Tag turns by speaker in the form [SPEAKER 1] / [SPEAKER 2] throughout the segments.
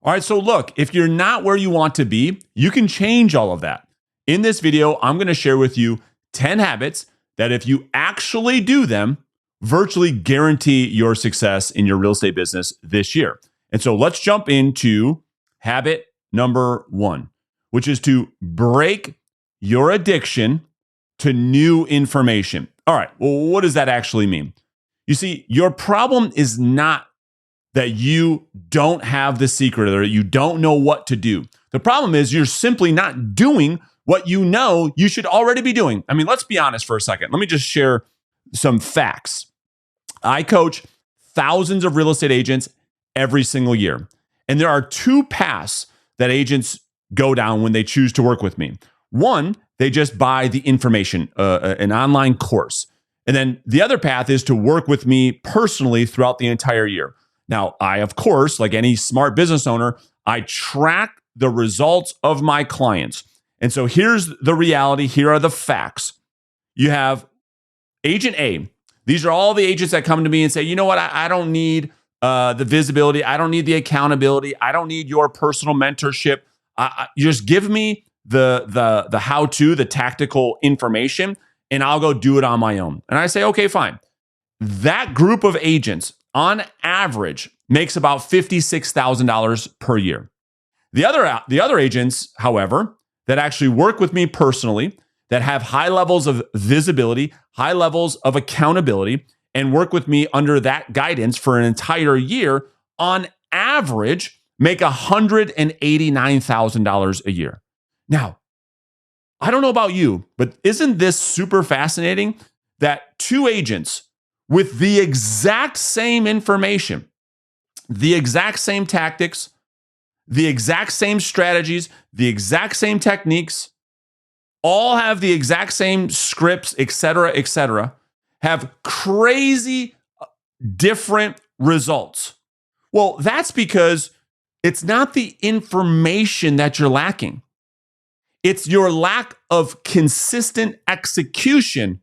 [SPEAKER 1] All right, so look, if you're not where you want to be, you can change all of that. In this video, I'm going to share with you 10 habits that if you actually do them, virtually guarantee your success in your real estate business this year. And so let's jump into habit number 1, which is to break your addiction to new information. All right, well, what does that actually mean? You see, your problem is not that you don't have the secret or you don't know what to do. The problem is you're simply not doing what you know you should already be doing. I mean, let's be honest for a second. Let me just share some facts. I coach thousands of real estate agents every single year. And there are 2 paths that agents go down when they choose to work with me. One, they just buy the information, an online course. And then the other path is to work with me personally throughout the entire year. Now, I, of course, like any smart business owner, I track the results of my clients. And so here's the reality. Here are the facts. You have agent A. These are all the agents that come to me and say, you know what, I don't need the visibility. I don't need the accountability. I don't need your personal mentorship. You just give me the how-to, the tactical information, and I'll go do it on my own. And I say, okay, fine. That group of agents, on average, makes about $56,000 per year. The other agents, however, that actually work with me personally, that have high levels of visibility, high levels of accountability, and work with me under that guidance for an entire year, on average, make $189,000 a year. Now, I don't know about you, but isn't this super fascinating that 2 agents with the exact same information, the exact same tactics, the exact same strategies, the exact same techniques, all have the exact same scripts, et cetera, have crazy different results? Well, that's because it's not the information that you're lacking. It's your lack of consistent execution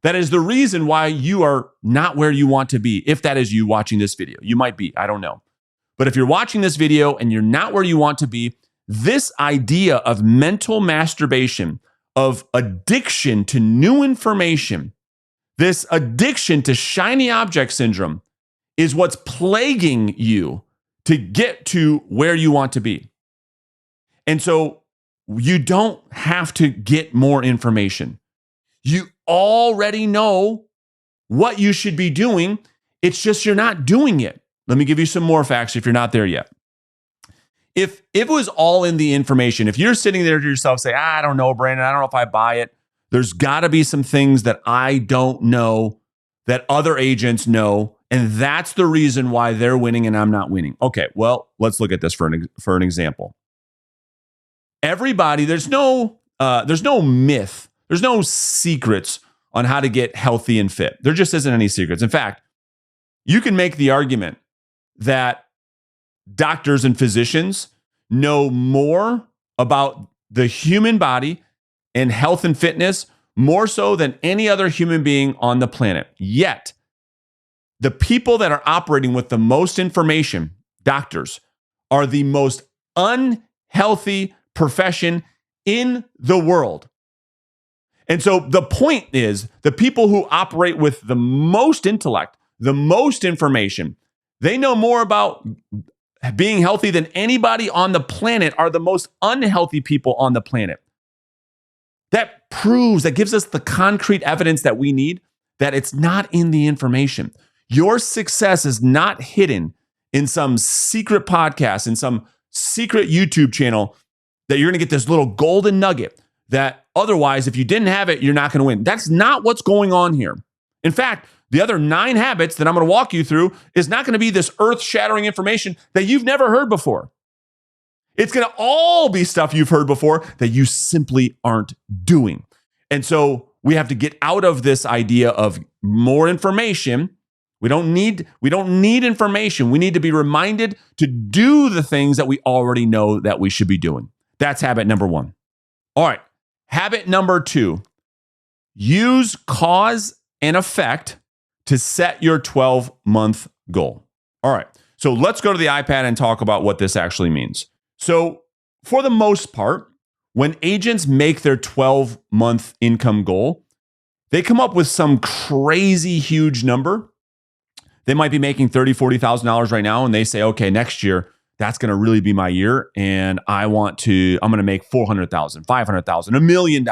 [SPEAKER 1] that is the reason why you are not where you want to be. If that is you watching this video, you might be, I don't know. But if you're watching this video and you're not where you want to be, this idea of mental masturbation, of addiction to new information, this addiction to shiny object syndrome is what's plaguing you to get to where you want to be. And so you don't have to get more information. You already know what you should be doing. It's just you're not doing it. Let me give you some more facts if you're not there yet. If it was all in the information, if you're sitting there to yourself, say, I don't know, Brandon, I don't know if I buy it. There's got to be some things that I don't know that other agents know. And that's the reason why they're winning and I'm not winning. Okay, well, let's look at this for an example. Everybody, there's no myth. There's no secrets on how to get healthy and fit. There just isn't any secrets. In fact, you can make the argument that doctors and physicians know more about the human body and health and fitness more so than any other human being on the planet. Yet, the people that are operating with the most information, doctors, are the most unhealthy profession in the world. And so the point is, the people who operate with the most intellect, the most information, they know more about being healthy than anybody on the planet, are the most unhealthy people on the planet. That gives us the concrete evidence that we need that it's not in the information. Your success is not hidden in some secret podcast, in some secret YouTube channel that you're going to get this little golden nugget that otherwise, if you didn't have it, you're not going to win. That's not what's going on here. In fact, the other 9 habits that I'm going to walk you through is not going to be this earth-shattering information that you've never heard before. It's going to all be stuff you've heard before that you simply aren't doing. And so we have to get out of this idea of more information. We don't need information. We need to be reminded to do the things that we already know that we should be doing. That's habit number 1. All right. Habit number 2, use cause and effect to set your 12-month goal. All right. So let's go to the iPad and talk about what this actually means. So for the most part, when agents make their 12-month income goal, they come up with some crazy huge number. They might be making $30,000, $40,000 right now, and they say, okay, next year, that's going to really be my year. And I'm going to make $400,000, $500,000, $1 million.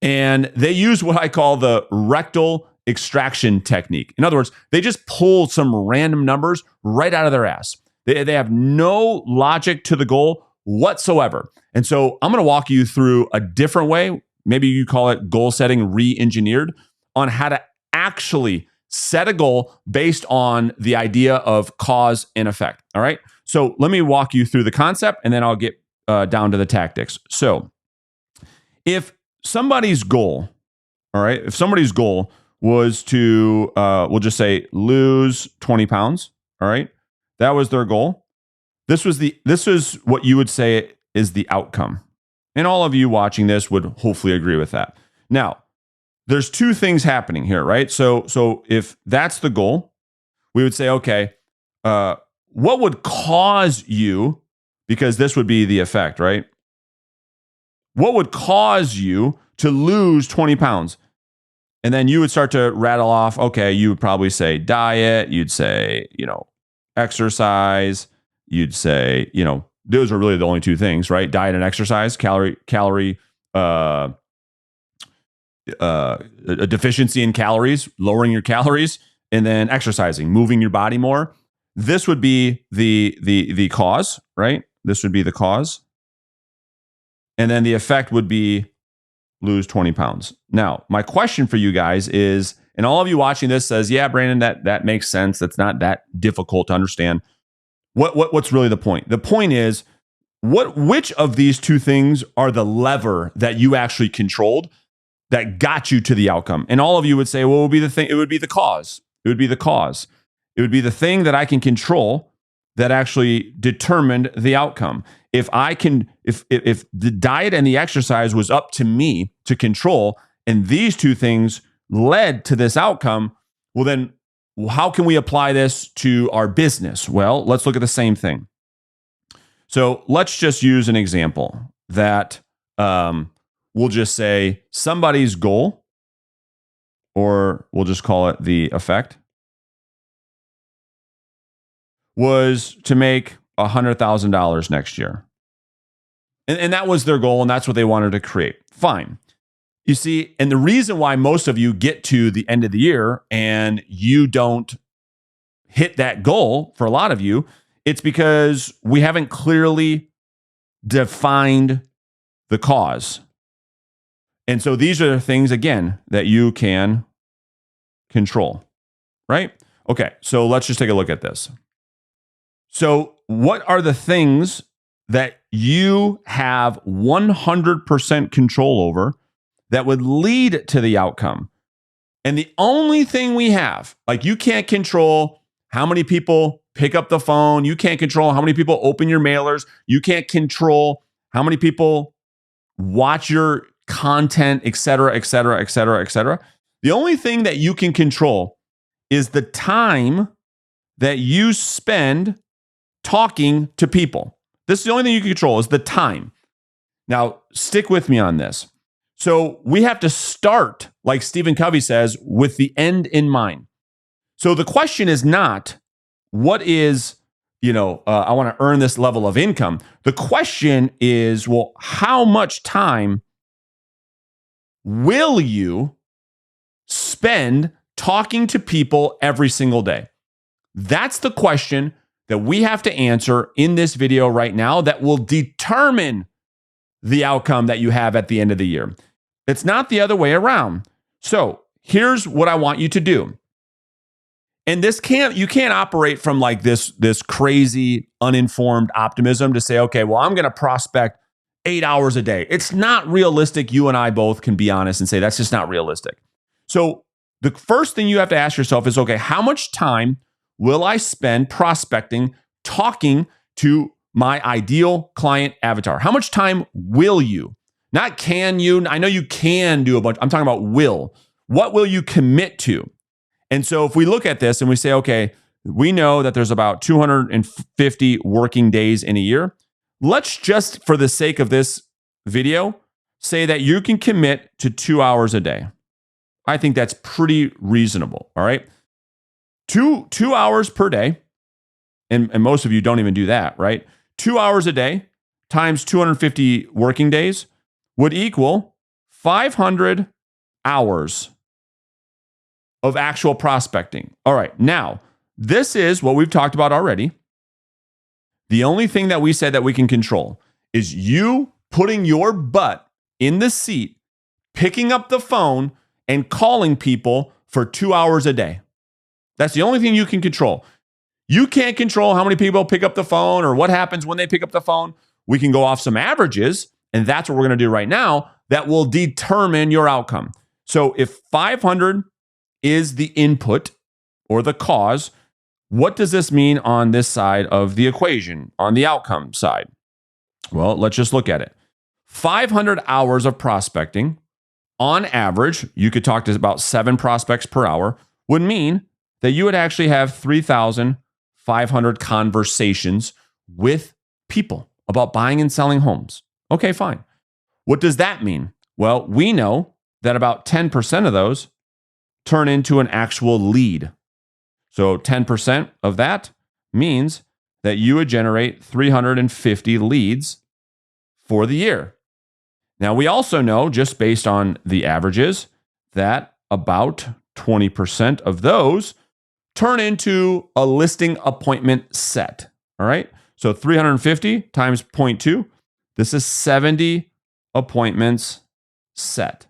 [SPEAKER 1] And they use what I call the rectal extraction technique. In other words, they just pull some random numbers right out of their ass. They have no logic to the goal whatsoever. And so I'm going to walk you through a different way. Maybe you call it goal setting re-engineered, on how to actually set a goal based on the idea of cause and effect. All right. So let me walk you through the concept, and then I'll get down to the tactics. So if somebody's goal, was to, we'll just say lose 20 pounds. All right. That was their goal. This is what you would say is the outcome. And all of you watching this would hopefully agree with that. Now, there's two things happening here, right? So if that's the goal, we would say, okay, what would cause you, because this would be the effect, right? What would cause you to lose 20 pounds? And then you would start to rattle off, okay, you would probably say diet, you'd say, exercise, you'd say, those are really the only two things, right? Diet and exercise, a deficiency in calories, lowering your calories, and then exercising, moving your body more. This would be the cause, right? This would be the cause. And then the effect would be lose 20 pounds. Now, my question for you guys is, and all of you watching this says, yeah, Brandon, that makes sense. That's not that difficult to understand. What's really the point? The point is, which of these two things are the lever that you actually controlled that got you to the outcome? And all of you would say, well, it would be the thing. It would be the cause. It would be the cause. It would be the thing that I can control that actually determined the outcome. If the diet and the exercise was up to me to control, and these two things led to this outcome, well, then how can we apply this to our business? Well, let's look at the same thing. So let's just use an example that we'll just say somebody's goal, or we'll just call it the effect, was to make $100,000 next year. And that was their goal, and that's what they wanted to create. Fine. You see, and the reason why most of you get to the end of the year and you don't hit that goal, for a lot of you, it's because we haven't clearly defined the cause. And so these are the things, again, that you can control, right? Okay, so let's just take a look at this. So what are the things that you have 100% control over that would lead to the outcome? And the only thing we have, like, you can't control how many people pick up the phone. You can't control how many people open your mailers. You can't control how many people watch your content, et cetera, et cetera, et cetera, et cetera. The only thing that you can control is the time that you spend talking to people. This is the only thing you can control, is the time. Now, stick with me on this. So we have to start, like Stephen Covey says, with the end in mind. So the question is not, what is, I want to earn this level of income. The question is, well, how much time will you spend talking to people every single day? That's the question that we have to answer in this video right now that will determine the outcome that you have at the end of the year. It's not the other way around. So here's what I want you to do. And you can't operate from like this crazy, uninformed optimism to say, okay, well, I'm going to prospect 8 hours a day. It's not realistic. You and I both can be honest and say that's just not realistic. So the first thing you have to ask yourself is, okay, how much time will I spend prospecting, talking to my ideal client avatar? How much time will you? Not can you. I know you can do a bunch. I'm talking about will. What will you commit to? And so if we look at this and we say, okay, We know that there's about 250 working days in a year. Let's just, for the sake of this video, say that you can commit to 2 hours a day. I think that's pretty reasonable. All right. Two hours per day. And most of you don't even do that, right? 2 hours a day times 250 working days would equal 500 hours of actual prospecting. All right. Now, this is what we've talked about already. The only thing that we said that we can control is you putting your butt in the seat, picking up the phone, and calling people for 2 hours a day. That's the only thing you can control. You can't control how many people pick up the phone or what happens when they pick up the phone. We can go off some averages, and that's what we're going to do right now. That will determine your outcome. So if 500 is the input or the cause, what does this mean on this side of the equation, on the outcome side? Well, let's just look at it. 500 hours of prospecting, on average, you could talk to about 7 prospects per hour, would mean that you would actually have 3,500 conversations with people about buying and selling homes. Okay, fine. What does that mean? Well, we know that about 10% of those turn into an actual lead. So 10% of that means that you would generate 350 leads for the year. Now, we also know, just based on the averages, that about 20% of those turn into a listing appointment set. All right. So 350 times 0.2, this is 70 appointments set.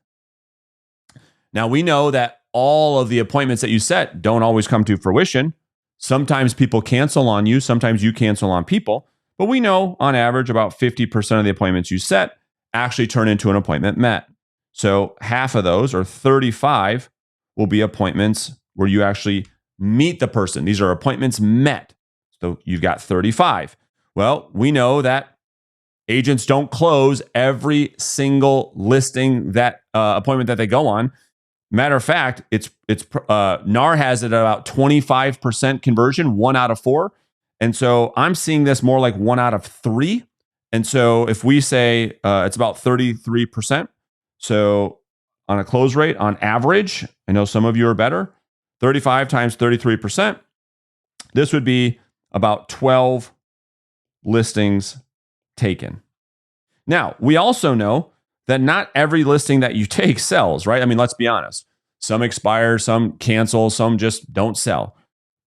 [SPEAKER 1] Now, we know that all of the appointments that you set don't always come to fruition. Sometimes people cancel on you. Sometimes you cancel on people. But we know on average about 50% of the appointments you set actually turn into an appointment met. So half of those, or 35, will be appointments where you actually meet the person. These are appointments met. So you've got 35. Well, we know that agents don't close every single listing that appointment that they go on. Matter of fact, it's NAR has it at about 25% conversion, 1 out of 4. And so I'm seeing this more like 1 out of 3. And so if we say it's about 33%, so on a close rate, on average, I know some of you are better, 35 times 33%, this would be about 12 listings taken. Now, we also know that not every listing that you take sells, right? I mean, let's be honest. Some expire, some cancel, some just don't sell.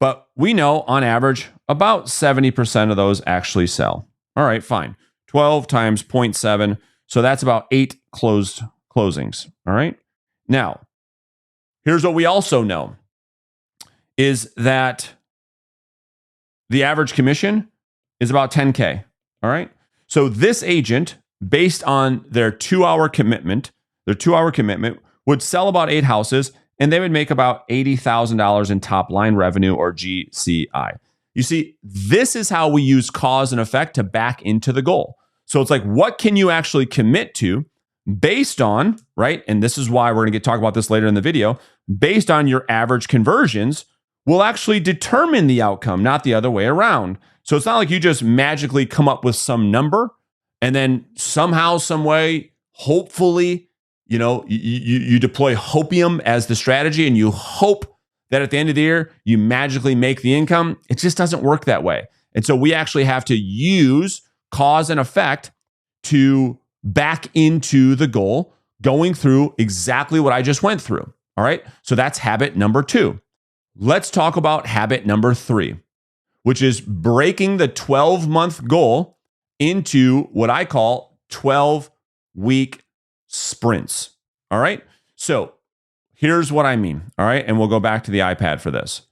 [SPEAKER 1] But we know on average, about 70% of those actually sell. All right, fine. 12 times 0.7. So that's about 8 closings. All right. Now, here's what we also know is that the average commission is about 10K. All right. So this agent, based on their 2-hour commitment, would sell about 8 houses, and they would make about $80,000 in top line revenue, or GCI. You see, this is how we use cause and effect to back into the goal. So it's like, what can you actually commit to based on, right? And this is why we're going to talk about this later in the video. Based on your average conversions will actually determine the outcome, not the other way around. So it's not like you just magically come up with some number and then somehow, some way, hopefully, you deploy hopium as the strategy and you hope that at the end of the year, you magically make the income. It just doesn't work that way. And so we actually have to use cause and effect to back into the goal, going through exactly what I just went through. All right. So that's habit number 2. Let's talk about habit number 3, which is breaking the 12-month goal into what I call 12-week sprints. All right. So here's what I mean. All right. And we'll go back to the iPad for this.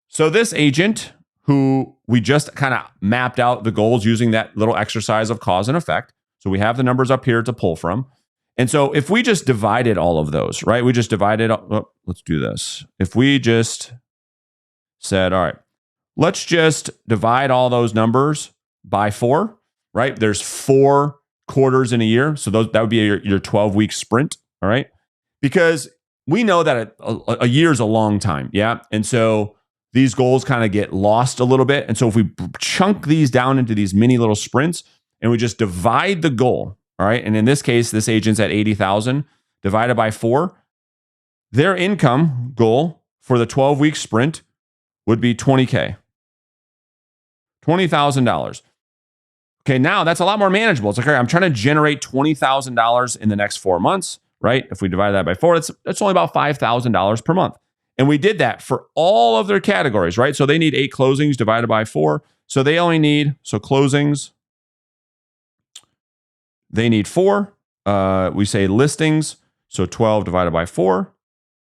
[SPEAKER 1] So this agent, who we just kind of mapped out the goals using that little exercise of cause and effect. So we have the numbers up here to pull from. And so if we just divided all of those, right? We just divided, let's do this. If we just said, all right, let's just divide all those numbers by 4, right? There's 4 quarters in a year. So that would be your 12-week sprint, all right? Because we know that a year is a long time, yeah? And so these goals kind of get lost a little bit. And so if we chunk these down into these mini little sprints and we just divide the goal, all right, and in this case, this agent's at 80,000 divided by 4, their income goal for the 12-week sprint would be $20K, $20,000. Okay, now that's a lot more manageable. It's like, all right, I'm trying to generate $20,000 in the next 4 months, right? If we divide that by 4, that's only about $5,000 per month. And we did that for all of their categories, right? So they need 8 closings divided by 4. So they only need, so closings, they need 4. We say listings, so 12 divided by 4.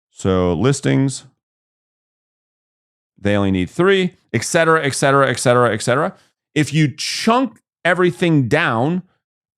[SPEAKER 1] So listings, they only need 3, et cetera, et cetera, et cetera, et cetera. If you chunk everything down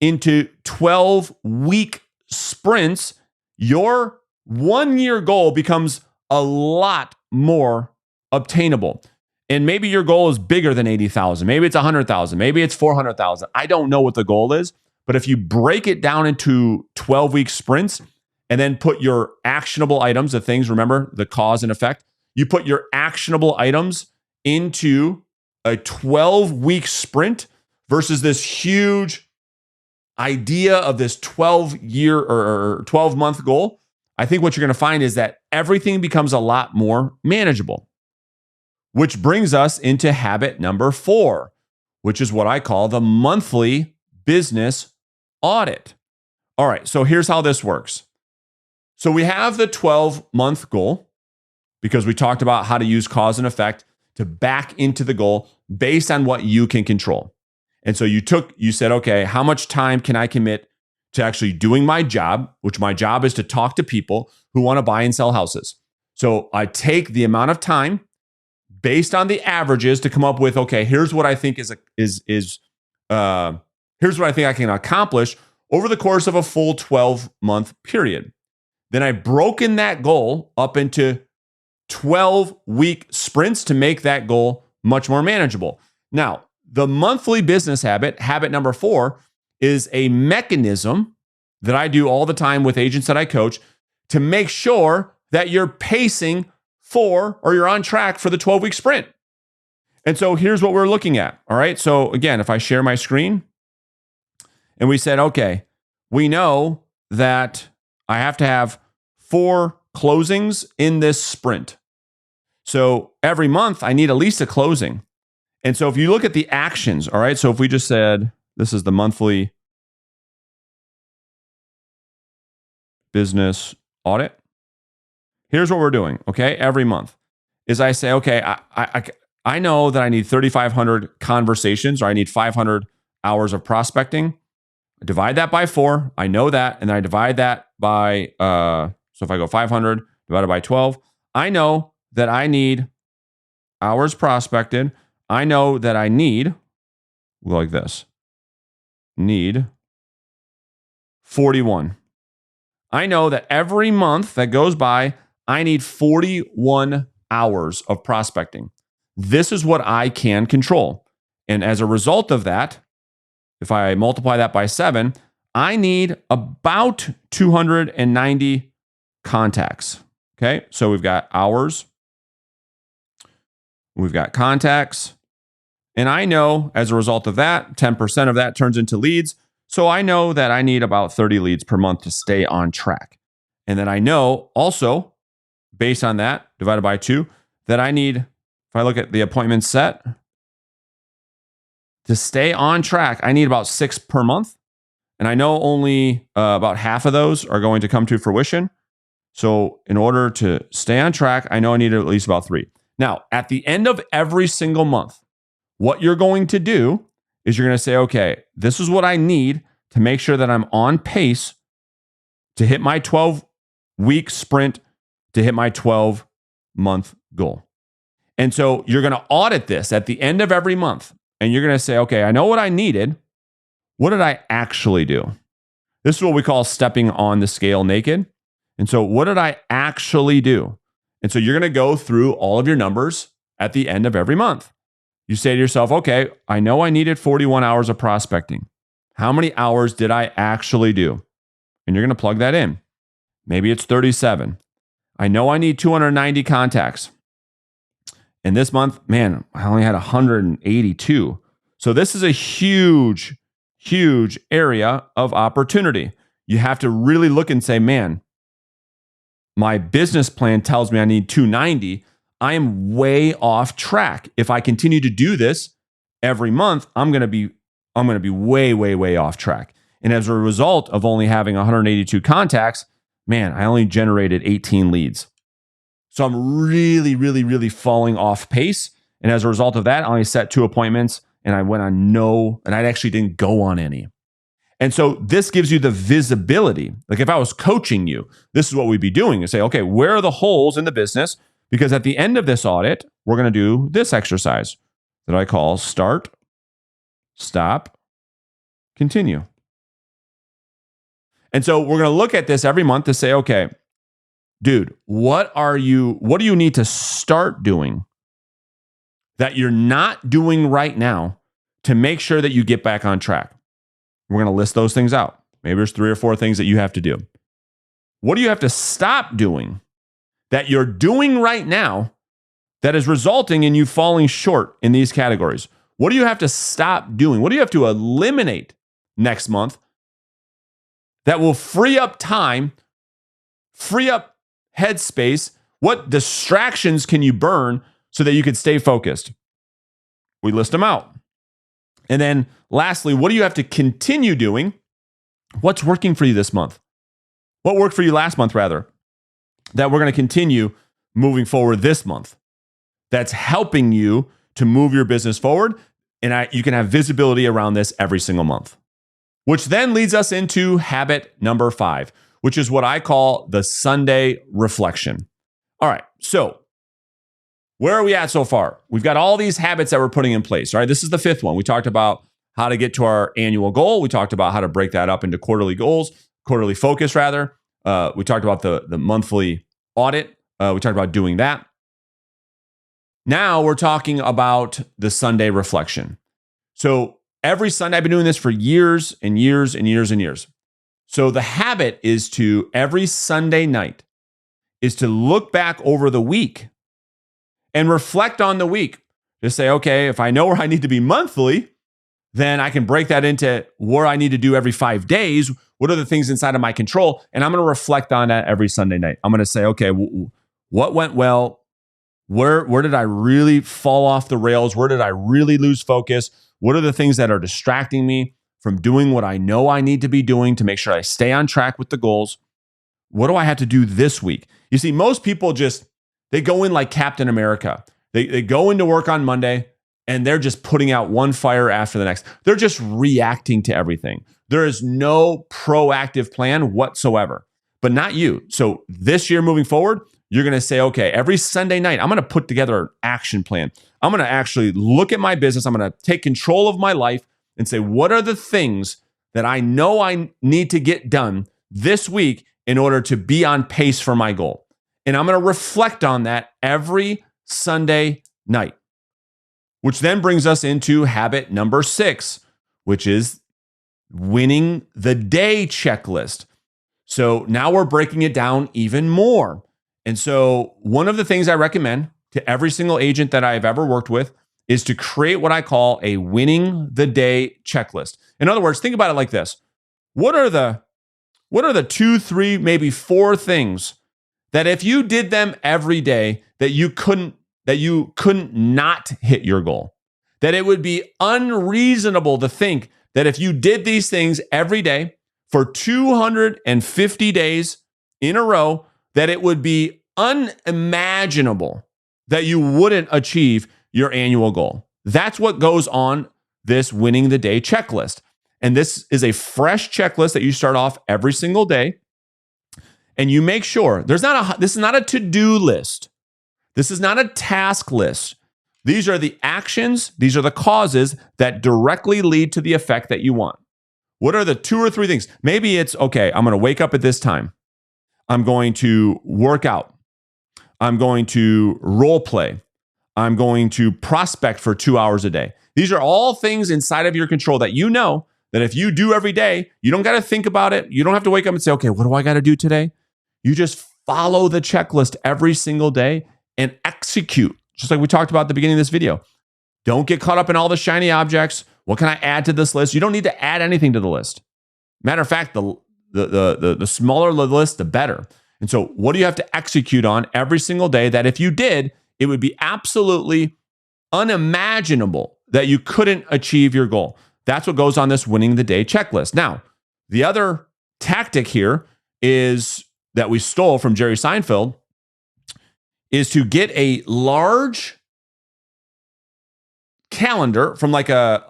[SPEAKER 1] into 12-week sprints, your 1-year goal becomes a lot more obtainable. And maybe your goal is bigger than 80,000. Maybe it's 100,000. Maybe it's 400,000. I don't know what the goal is, but if you break it down into 12-week sprints and then put your actionable items, the things, remember the cause and effect, you put your actionable items into a 12-week sprint versus this huge idea of this 12-year or 12-month goal, I think what you're going to find is that everything becomes a lot more manageable. Which brings us into habit number 4, which is what I call the monthly business audit. All right, so here's how this works. So we have the 12-month goal because we talked about how to use cause and effect to back into the goal based on what you can control. And so you said, okay, how much time can I commit to actually doing my job, which my job is to talk to people who want to buy and sell houses. So I take the amount of time based on the averages to come up with, okay, here's what I think here's what I think I can accomplish over the course of a full 12-month period. Then I've broken that goal up into 12-week sprints to make that goal much more manageable. Now, the monthly business habit number 4, is a mechanism that I do all the time with agents that I coach to make sure that you're pacing for or you're on track for the 12-week sprint. And so here's what we're looking at. All right. So again, if I share my screen and we said, okay, we know that I have to have 4 closings in this sprint. So every month I need at least a closing. And so if you look at the actions, all right, so if we just said, this is the monthly business audit. Here's what we're doing, okay? Every month is I say, okay, I know that I need 3,500 conversations or I need 500 hours of prospecting. I divide that by 4. I know that. And then I divide that by, so if I go 500 divided by 12, I know that I need hours prospected. I know that I need, we'll go like this, need 41. I know that every month that goes by, I need 41 hours of prospecting. This is what I can control. And as a result of that, if I multiply that by 7, I need about 290 contacts. Okay, so we've got hours, we've got contacts, and I know as a result of that, 10% of that turns into leads. So I know that I need about 30 leads per month to stay on track. And then I know also, based on that, divided by 2, that I need, if I look at the appointment set, to stay on track, I need about 6 per month. And I know only about half of those are going to come to fruition. So in order to stay on track, I know I need at least about 3. Now, at the end of every single month, what you're going to do is you're going to say, okay, this is what I need to make sure that I'm on pace to hit my 12-week sprint, to hit my 12-month goal. And so you're going to audit this at the end of every month. And you're going to say, okay, I know what I needed. What did I actually do? This is what we call stepping on the scale naked. And so what did I actually do? And so you're going to go through all of your numbers at the end of every month. You say to yourself, okay, I know I needed 41 hours of prospecting. How many hours did I actually do? And you're going to plug that in. Maybe it's 37. I know I need 290 contacts. And this month, man, I only had 182. So this is a huge, huge area of opportunity. You have to really look and say, man, my business plan tells me I need 290. I am way off track. If I continue to do this every month, I'm going to be way, way, way off track. And as a result of only having 182 contacts, man, I only generated 18 leads. So I'm really, really, really falling off pace. And as a result of that, I only set 2 appointments and I went on and I actually didn't go on any. And so this gives you the visibility. Like if I was coaching you, this is what we'd be doing is say, okay, where are the holes in the business? Because at the end of this audit, we're going to do this exercise that I call start, stop, continue. And so we're going to look at this every month to say, okay, dude, what do you need to start doing that you're not doing right now to make sure that you get back on track? We're going to list those things out. Maybe there's 3 or 4 things that you have to do. What do you have to stop doing that you're doing right now that is resulting in you falling short in these categories? What do you have to stop doing? What do you have to eliminate next month that will free up time, free up headspace? What distractions can you burn so that you can stay focused? We list them out. And then lastly, what do you have to continue doing? What's working for you this month? What worked for you last month, rather, that we're going to continue moving forward this month? That's helping you to move your business forward. And you can have visibility around this every single month. Which then leads us into habit number 5, which is what I call the Sunday reflection. All right, so where are we at so far? We've got all these habits that we're putting in place. All right, this is the 5th one. We talked about how to get to our annual goal. We talked about how to break that up into quarterly goals, quarterly focus rather. We talked about the monthly audit. We talked about doing that. Now we're talking about the Sunday reflection. So every Sunday, I've been doing this for years and years and years and years. So the habit is to every Sunday night is to look back over the week and reflect on the week. Just say, okay, if I know where I need to be monthly, then I can break that into where I need to do every 5 days. What are the things inside of my control? And I'm going to reflect on that every Sunday night. I'm going to say, okay, what went well? Where did I really fall off the rails? Where did I really lose focus? What are the things that are distracting me from doing what I know I need to be doing to make sure I stay on track with the goals? What do I have to do this week? You see, most people they go in like Captain America. They go into work on Monday and they're just putting out one fire after the next. They're just reacting to everything. There is no proactive plan whatsoever, but not you. So this year moving forward, you're going to say, okay, every Sunday night, I'm going to put together an action plan. I'm going to actually look at my business. I'm going to take control of my life and say, what are the things that I know I need to get done this week in order to be on pace for my goal? And I'm going to reflect on that every Sunday night, which then brings us into habit number 6, which is winning the day checklist. So now we're breaking it down even more. And so one of the things I recommend to every single agent that I've ever worked with is to create what I call a winning the day checklist. In other words, think about it like this. What are the 2, 3, maybe 4 things that if you did them every day that you couldn't not hit your goal? That it would be unreasonable to think that if you did these things every day for 250 days in a row, that it would be unimaginable that you wouldn't achieve your annual goal. That's what goes on this winning the day checklist. And this is a fresh checklist that you start off every single day. And you make sure this is not a to-do list. This is not a task list. These are the actions, these are the causes that directly lead to the effect that you want. What are the 2 or 3 things? Maybe it's, okay, I'm going to wake up at this time. I'm going to work out. I'm going to role play. I'm going to prospect for 2 hours a day. These are all things inside of your control that you know that if you do every day, you don't got to think about it. You don't have to wake up and say, okay, what do I got to do today? You just follow the checklist every single day and execute. just like we talked about at the beginning of this video. Don't get caught up in all the shiny objects. What can I add to this list? You don't need to add anything to the list. Matter of fact, the smaller the list, the better. And so what do you have to execute on every single day that if you did, it would be absolutely unimaginable that you couldn't achieve your goal? That's what goes on this winning the day checklist. Now, the other tactic here is that we stole from Jerry Seinfeld is to get a large calendar from like a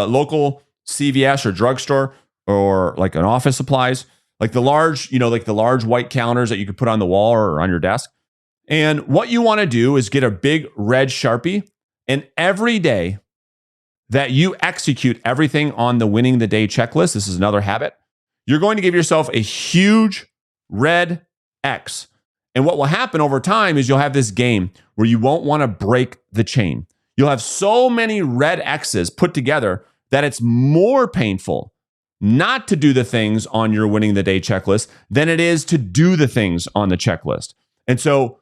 [SPEAKER 1] local CVS or drugstore or like an office supplies, like the large, like the large white calendars that you could put on the wall or on your desk. And what you want to do is get a big red Sharpie, and every day that you execute everything on the winning the day checklist, this is another habit, you're going to give yourself a huge red X. And what will happen over time is you'll have this game where you won't want to break the chain. You'll have so many red X's put together that it's more painful not to do the things on your winning the day checklist than it is to do the things on the checklist. And so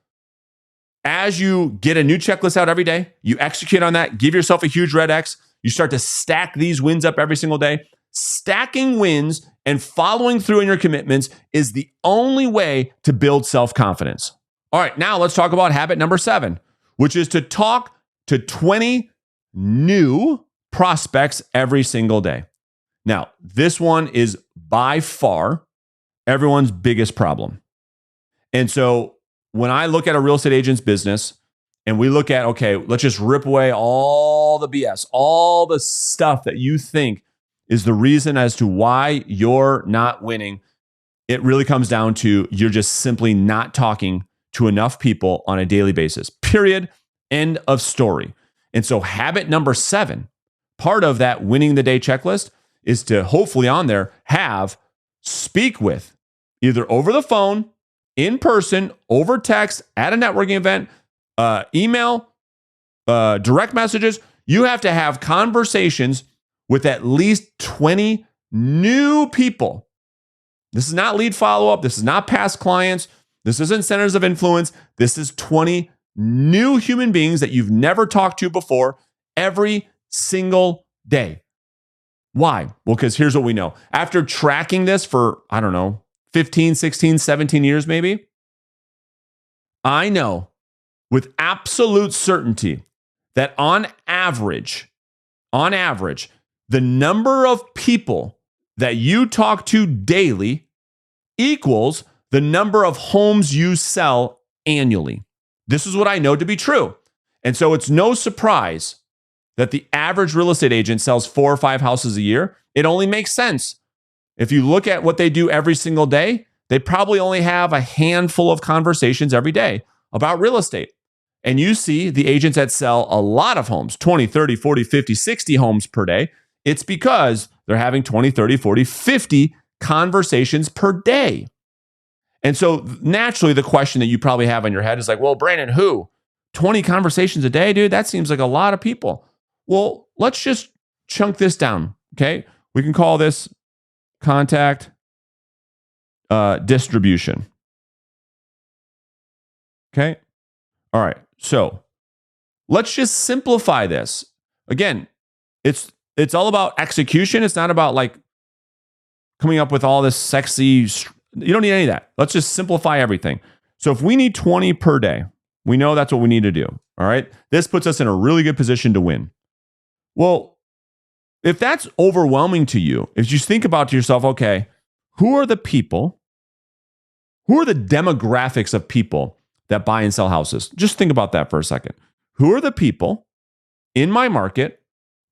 [SPEAKER 1] as you get a new checklist out every day, you execute on that, give yourself a huge red X, you start to stack these wins up every single day. Stacking wins and following through on your commitments is the only way to build self-confidence. All right, now let's talk about habit number 7, which is to talk to 20 new prospects every single day. Now, this one is by far everyone's biggest problem. And so when I look at a real estate agent's business and we look at, okay, let's just rip away all the BS, all the stuff that you think is the reason as to why you're not winning, it really comes down to you're just simply not talking to enough people on a daily basis. Period. End of story. And so habit number 7, part of that winning the day checklist is to hopefully on there speak with either over the phone, in person, over text, at a networking event, email, direct messages. You have to have conversations with at least 20 new people. This is not lead follow-up. This is not past clients. This isn't centers of influence. This is 20 new human beings that you've never talked to before every single day. Why? Well, because here's what we know. After tracking this for, 15, 16, 17 years maybe, I know with absolute certainty that on average, the number of people that you talk to daily equals the number of homes you sell annually. This is what I know to be true. And so it's no surprise that the average real estate agent sells 4 or 5 houses a year. It only makes sense. If you look at what they do every single day, they probably only have a handful of conversations every day about real estate. And you see the agents that sell a lot of homes, 20, 30, 40, 50, 60 homes per day. It's because they're having 20, 30, 40, 50 conversations per day. And so naturally, the question that you probably have in your head is like, well, Brandon, who? 20 conversations a day, dude? That seems like a lot of people. Well, let's just chunk this down, okay? We can call this contact distribution. Okay? All right. So let's just simplify this. Again, it's all about execution. It's not about like coming up with all this sexy. You don't need any of that. Let's just simplify everything. So if we need 20 per day, we know that's what we need to do. All right. This puts us in a really good position to win. Well, if that's overwhelming to you, if you think about to yourself, okay, who are the demographics of people that buy and sell houses? Just think about that for a second. Who are the people in my market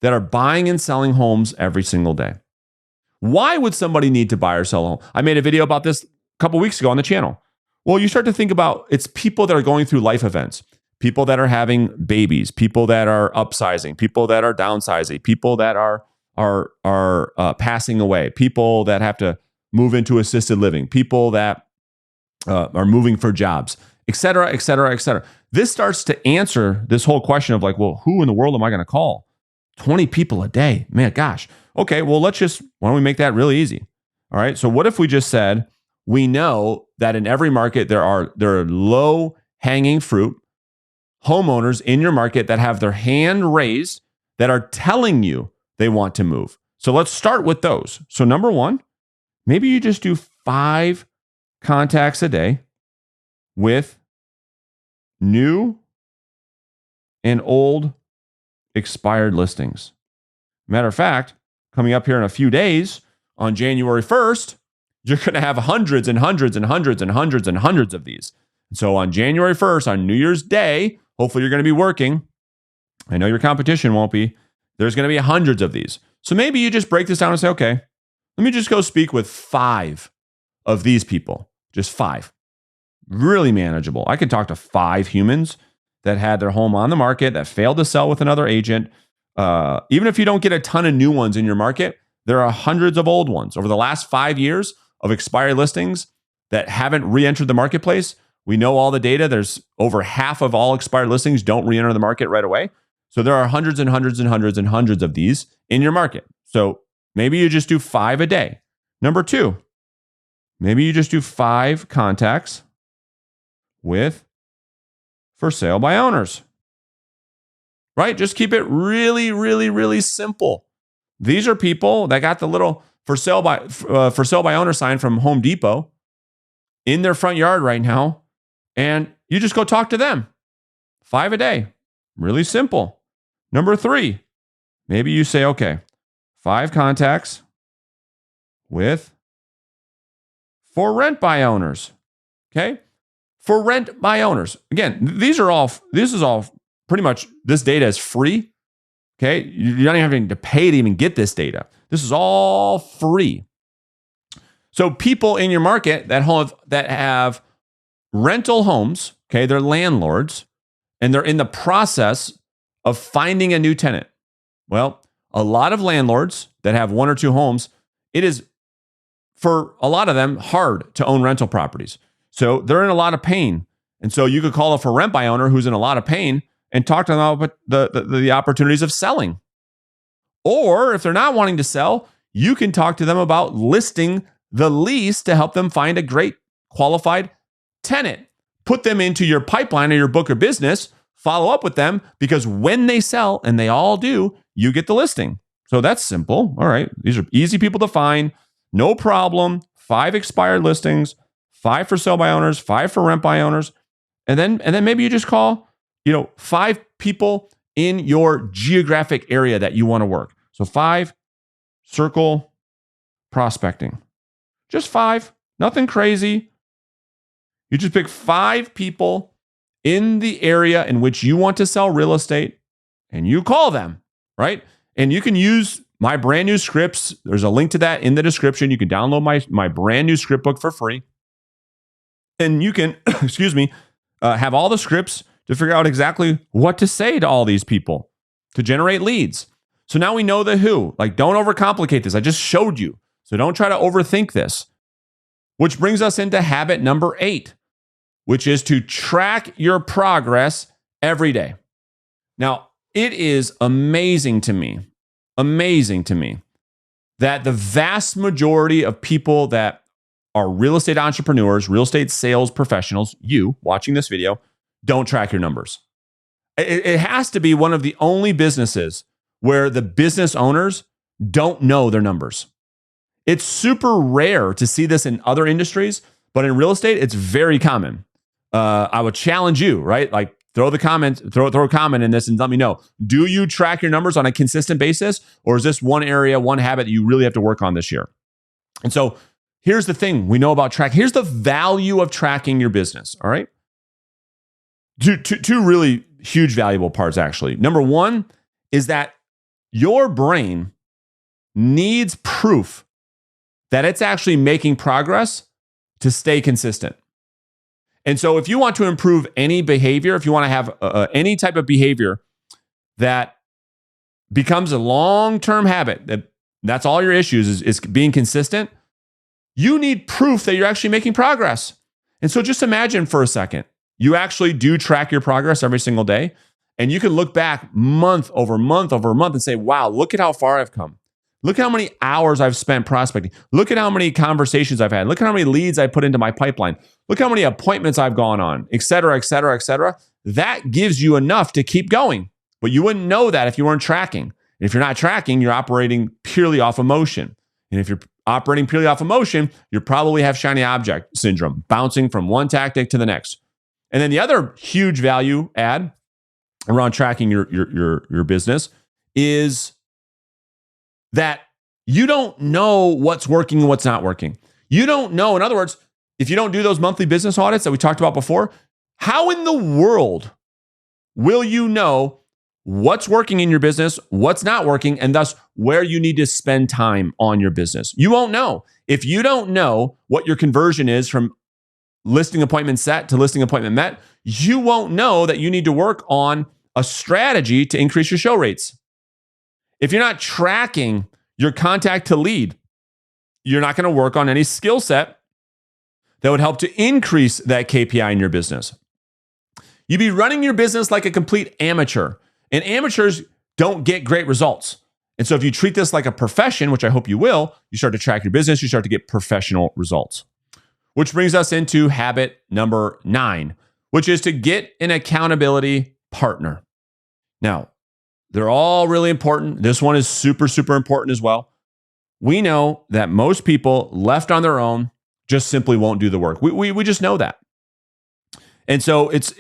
[SPEAKER 1] that are buying and selling homes every single day? Why would somebody need to buy or sell a home? I made a video about this a couple weeks ago on the channel. Well, you start to think about it's people that are going through life events, people that are having babies, people that are upsizing, people that are downsizing, people that are passing away, people that have to move into assisted living, people that are moving for jobs, et cetera, et cetera, et cetera. This starts to answer this whole question of like, well, who in the world am I going to call? 20 people a day. Man, gosh. Okay, well, why don't we make that really easy? All right. So what if we just said, we know that in every market there are low hanging fruit homeowners in your market that have their hand raised that are telling you they want to move. So let's start with those. So number one, maybe you just do 5 contacts a day with new and old expired listings. Matter of fact, coming up here in a few days on January 1st, you're going to have hundreds and hundreds and hundreds and hundreds and hundreds of these. So on January 1st, on New Year's Day, hopefully you're going to be working. I know your competition won't be. There's going to be hundreds of these. So maybe you just break this down and say, okay, let me just go speak with 5 of these people. Just 5. Really manageable. I can talk to 5 humans that had their home on the market that failed to sell with another agent. Even if you don't get a ton of new ones in your market, there are hundreds of old ones. Over the last 5 years of expired listings that haven't re-entered the marketplace, we know all the data. There's over half of all expired listings don't re-enter the market right away. So there are hundreds and hundreds and hundreds and hundreds of these in your market. So maybe you just do 5 a day. Number 2, maybe you just do 5 contacts with for sale by owners. Right? Just keep it really, really, really simple. These are people that got the little for sale by owner sign from Home Depot in their front yard right now, and you just go talk to them. 5 a day. Really simple. Number 3, maybe you say, okay, 5 contacts with for rent by owners. Okay? For rent by owners. Again, this is all pretty much, this data is free. Okay? You're not even having to pay to even get this data. This is all free. So people in your market that have rental homes, okay, they're landlords, and they're in the process of finding a new tenant. Well, a lot of landlords that have 1 or 2 homes, it is, for a lot of them, hard to own rental properties. So they're in a lot of pain. And so you could call a for rent by owner who's in a lot of pain and talk to them about the opportunities of selling. Or if they're not wanting to sell, you can talk to them about listing the lease to help them find a great qualified tenant. Put them into your pipeline or your book of business, follow up with them, because when they sell, and they all do, you get the listing. So that's simple. All right. These are easy people to find. No problem. 5 expired listings, 5 for sale by owners, 5 for rent by owners. And then maybe you just call, 5 people in your geographic area that you want to work. So 5, circle prospecting. Just 5, nothing crazy. You just pick 5 people in the area in which you want to sell real estate, and you call them, right? And you can use my brand new scripts. There's a link to that in the description. You can download my brand new script book for free. And you can, have all the scripts to figure out exactly what to say to all these people to generate leads. So now we know the who. Like, don't overcomplicate this. I just showed you. So don't try to overthink this. Which brings us into habit number 8, which is to track your progress every day. Now, it is amazing to me that the vast majority of people that are real estate entrepreneurs, real estate sales professionals, you watching this video, don't track your numbers. It has to be one of the only businesses where the business owners don't know their numbers. It's super rare to see this in other industries, but in real estate, it's very common. I would challenge you, right? Like, throw a comment in this and let me know. Do you track your numbers on a consistent basis, or is this one area, one habit that you really have to work on this year? And so here's the thing we know about track. Here's the value of tracking your business, all right? Two really huge valuable parts, actually. Number 1 is that your brain needs proof that it's actually making progress to stay consistent. And so if you want to improve any behavior, if you want to have any type of behavior that becomes a long-term habit, that's all your issues is being consistent, you need proof that you're actually making progress. And so just imagine for a second, you actually do track your progress every single day, and you can look back month over month over month and say, wow, look at how far I've come. Look at how many hours I've spent prospecting. Look at how many conversations I've had. Look at how many leads I put into my pipeline. Look how many appointments I've gone on, et cetera, et cetera, et cetera. That gives you enough to keep going. But you wouldn't know that if you weren't tracking. And if you're not tracking, you're operating purely off emotion. And if you're operating purely off emotion, you probably have shiny object syndrome, bouncing from one tactic to the next. And then the other huge value add around tracking your business is that you don't know what's working and what's not working. You don't know. In other words, if you don't do those monthly business audits that we talked about before, how in the world will you know what's working in your business, what's not working, and thus where you need to spend time on your business? You won't know. If you don't know what your conversion is from listing appointment set to listing appointment met, you won't know that you need to work on a strategy to increase your show rates. If you're not tracking your contact to lead, you're not going to work on any skill set that would help to increase that KPI in your business. You'd be running your business like a complete amateur, and amateurs don't get great results. And so if you treat this like a profession, which I hope you will, you start to track your business, you start to get professional results. Which brings us into habit number 9, which is to get an accountability partner. Now, they're all really important. This one is super, super important as well. We know that most people left on their own just simply won't do the work. We just know that. And so it's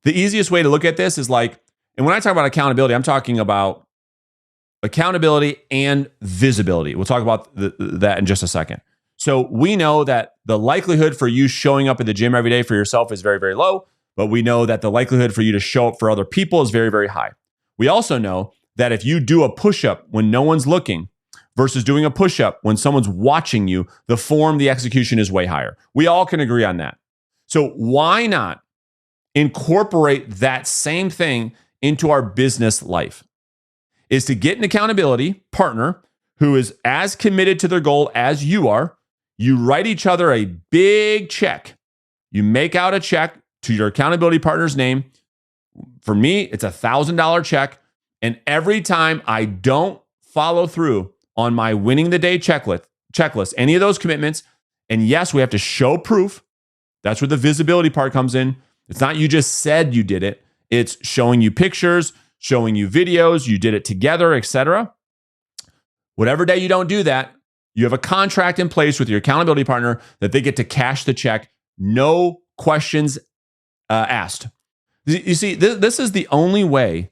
[SPEAKER 1] the easiest way to look at this is like, and when I talk about accountability, I'm talking about accountability and visibility. We'll talk about that in just a second. So we know that the likelihood for you showing up at the gym every day for yourself is very, very low, but we know that the likelihood for you to show up for other people is very, very high. We also know that if you do a push-up when no one's looking versus doing a push-up when someone's watching you, the form, the execution is way higher. We all can agree on that. So why not incorporate that same thing into our business life? Is to get an accountability partner who is as committed to their goal as you are. You write each other a big check. You make out a check to your accountability partner's name. For me, it's a $1,000 check. And every time I don't follow through on my winning the day checklist, any of those commitments, and yes, we have to show proof. That's where the visibility part comes in. It's not you just said you did it. It's showing you pictures, showing you videos, you did it together, etc. Whatever day you don't do that, you have a contract in place with your accountability partner that they get to cash the check, no questions asked. You see, this is the only way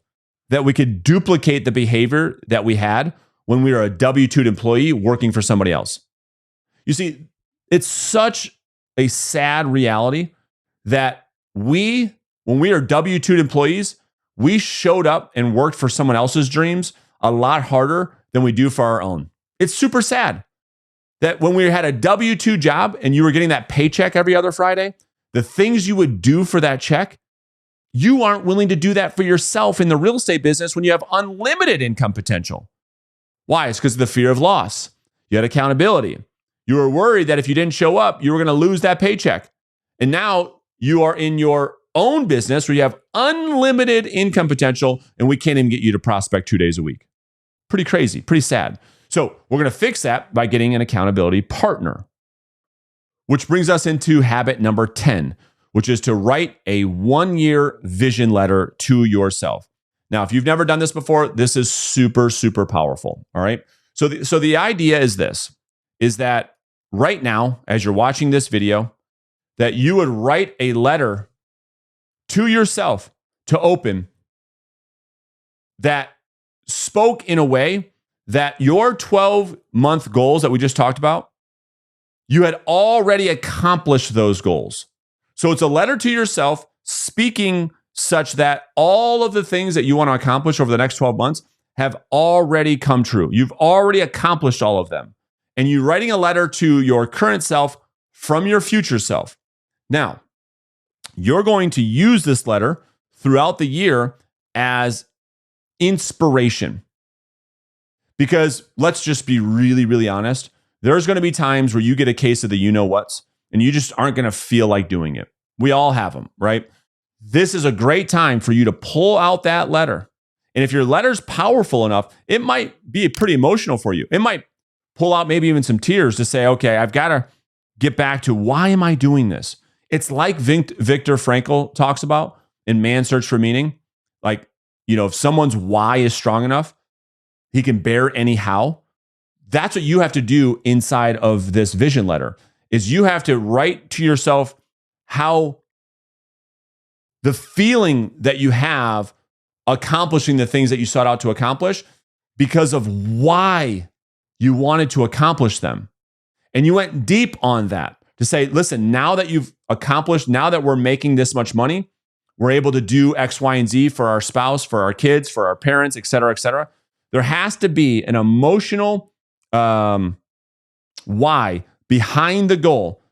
[SPEAKER 1] that we could duplicate the behavior that we had when we were a W-2 employee working for somebody else. You see, it's such a sad reality that when we are W-2 employees, we showed up and worked for someone else's dreams a lot harder than we do for our own. It's super sad that when we had a W-2 job and you were getting that paycheck every other Friday, the things you would do for that check, you aren't willing to do that for yourself in the real estate business when you have unlimited income potential. Why? It's because of the fear of loss. You had accountability. You were worried that if you didn't show up, you were going to lose that paycheck. And now you are in your own business where you have unlimited income potential and we can't even get you to prospect 2 days a week. Pretty crazy, pretty sad. So we're going to fix that by getting an accountability partner, which brings us into habit number 10, which is to write a 1-year vision letter to yourself. Now, if you've never done this before, this is super, super powerful. All right. So the idea is this, is that right now, as you're watching this video, that you would write a letter to yourself to open that spoke in a way that your 12-month goals that we just talked about, you had already accomplished those goals. So it's a letter to yourself speaking such that all of the things that you want to accomplish over the next 12 months have already come true. You've already accomplished all of them. And you're writing a letter to your current self from your future self. Now, you're going to use this letter throughout the year as inspiration. Because let's just be really, really honest. There's going to be times where you get a case of the you-know-whats and you just aren't going to feel like doing it. We all have them, right? This is a great time for you to pull out that letter And if your letter's powerful enough, it might be pretty emotional for you. It might pull out maybe even some tears to say, okay, I've got to get back to why am I doing this? It's like Viktor Frankl talks about in Man's Search for Meaning. Like, if someone's why is strong enough, he can bear any how. That's what you have to do inside of this vision letter, is you have to write to yourself how the feeling that you have accomplishing the things that you sought out to accomplish because of why you wanted to accomplish them. And you went deep on that to say, listen, now that you've accomplished, now that we're making this much money, we're able to do X, Y, and Z for our spouse, for our kids, for our parents, et cetera, et cetera. There has to be an emotional why behind the goal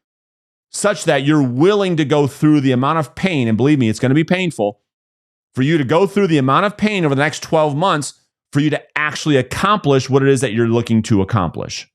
[SPEAKER 1] such that you're willing to go through the amount of pain, and believe me, it's going to be painful, for you to go through the amount of pain over the next 12 months for you to actually accomplish what it is that you're looking to accomplish.